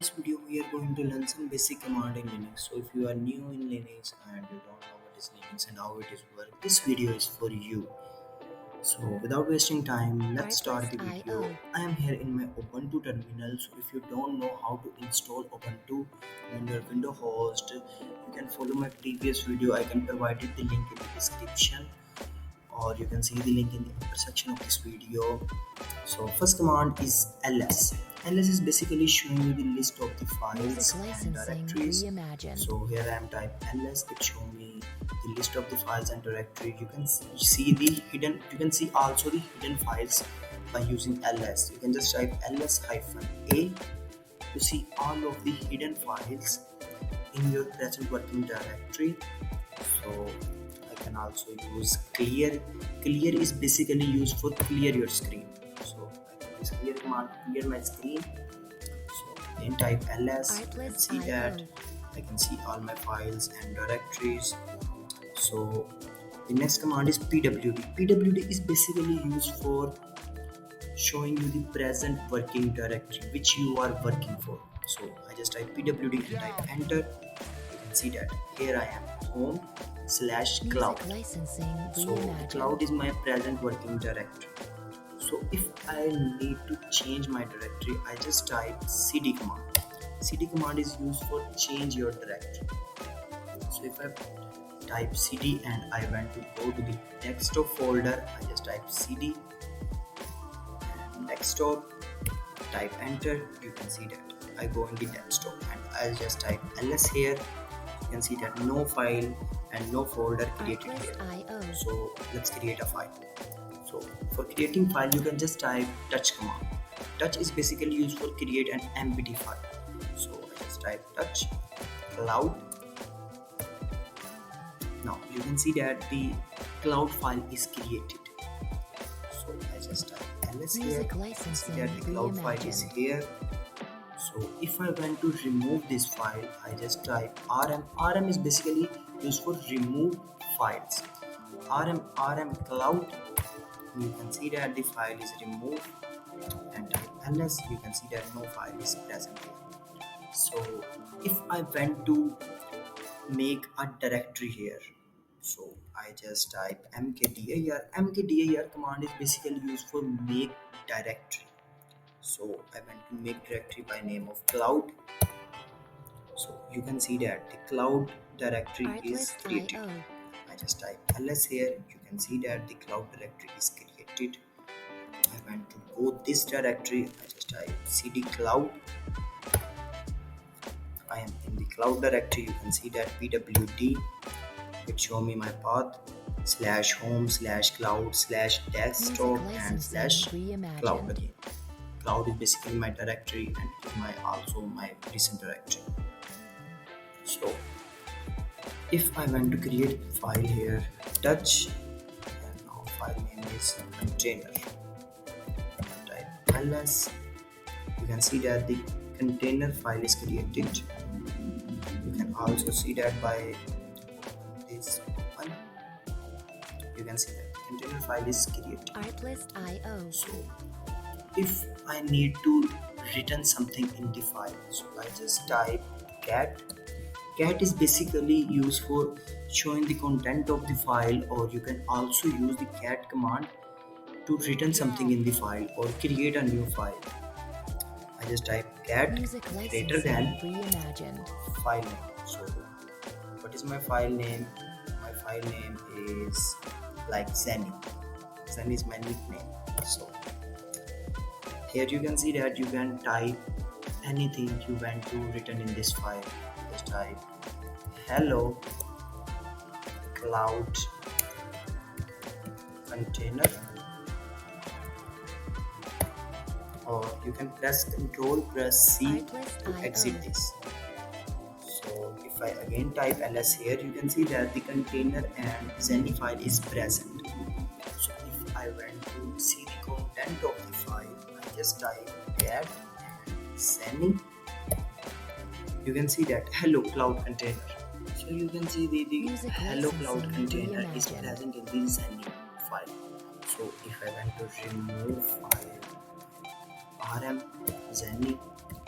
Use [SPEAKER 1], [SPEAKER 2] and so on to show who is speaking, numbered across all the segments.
[SPEAKER 1] This video we are going to learn some basic command in Linux. So if you are new in Linux and you don't know what is Linux and how it is work, this video is for you. So without wasting time, let's start the video. I am here in my Ubuntu terminal. So if you don't know how to install Ubuntu on your Windows host, you can follow my previous video. I can provide the link in the description, or you can see the link in the upper section of this video. So first command is ls. Ls is basically showing you the list of the files and directories. So here I am type ls, it show me the list of the files and directory. You can see the hidden, you can see also the hidden files by using ls. You can just type ls-a to see all of the hidden files in your present working directory. So I can also use clear. Clear is basically used for clear your screen. So I can use clear command to clear my screen. So then type ls. You can see that I can see all my files and directories. So the next command is pwd. Pwd is basically used for showing you the present working directory which you are working for. So I just type pwd and type enter. You can see that here I am home/cloud. So the cloud is my present working directory. So if I need to change my directory, I just type cd command. Cd command is used for change your directory. So if I type cd and I want to go to the desktop folder, I just type cd and desktop, type enter. You can see that I go in the desktop and I'll just type ls here. You can see that no file and no folder created here. So let's create a file. So for creating file, you can just type touch command. Touch is basically used for create an empty file. So I just type touch cloud. Now you can see that the cloud file is created. So I just type ls here. You can see that the cloud file is here. So if I want to remove this file, I just type rm. Rm is basically used for remove files. rm cloud. You can see that the file is removed and type ls. You can see that no file is present here. So if I want to make a directory here, so I just type mkdir. Mkdir command is basically used for make directory. So I want to make directory by name of cloud. So you can see that the cloud directory is created. I just type ls here. You can see that the cloud directory is created. I want to go this directory. I just type cd cloud. I am in the cloud directory. You can see that pwd. It show me my path /home/cloud/desktop and /cloud again. Cloud is basically my directory and also my recent directory. So if I want to create file here, touch, and now file name is container. Type ls. You can see that the container file is created. You can also see that by this one. You can see that the container file is created. So if I need to return something in the file, so I just type cat. Cat is basically used for showing the content of the file, or you can also use the cat command to return something in the file or create a new file. I just type cat greater than file name. So what is my file name? My file name is like Zenny. Zenny is my nickname. So here you can see that you can type anything you want to return in this file. Just type hello cloud container, or you can press C to exit this. So if I again type ls here, you can see that the container and Zenny file is present. So if I want to see the content of the file, I just type cat Zenny. You can see that hello cloud container. So you can see the hello cloud container is present in the Zenny file. So if I want to remove file rm Zenny,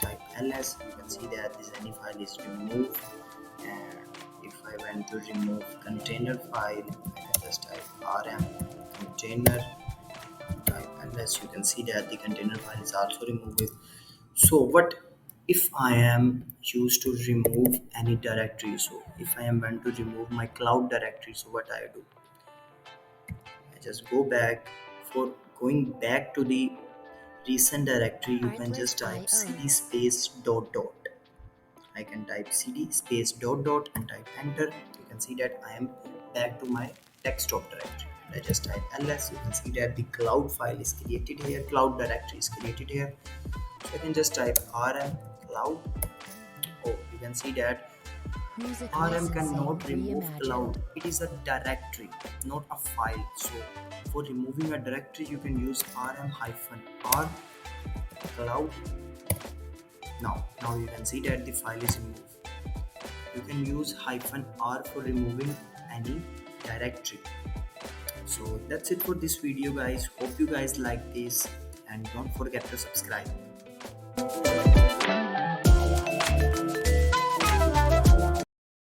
[SPEAKER 1] type ls, you can see that this any file is removed. And if I want to remove container file, I can just type rm container, type ls, you can see that the container file is also removed. So what if I am used to remove any directory? So if I am want to remove my cloud directory, so what I do, I just go back. For going back to the recent directory, you can just type cd space dot dot. I can type cd space dot dot and type enter. You can see that I am back to my desktop directory. And I just type ls. You can see that the cloud file is created here, cloud directory is created here. So I can just type rm cloud. Oh, you can see that rm cannot remove cloud. It is a directory, not a file. So for removing a directory, you can use rm hyphen r cloud. Now you can see that the file is removed. You can use hyphen r for removing any directory. So that's it for this video, guys. Hope you guys like this, and don't forget to subscribe.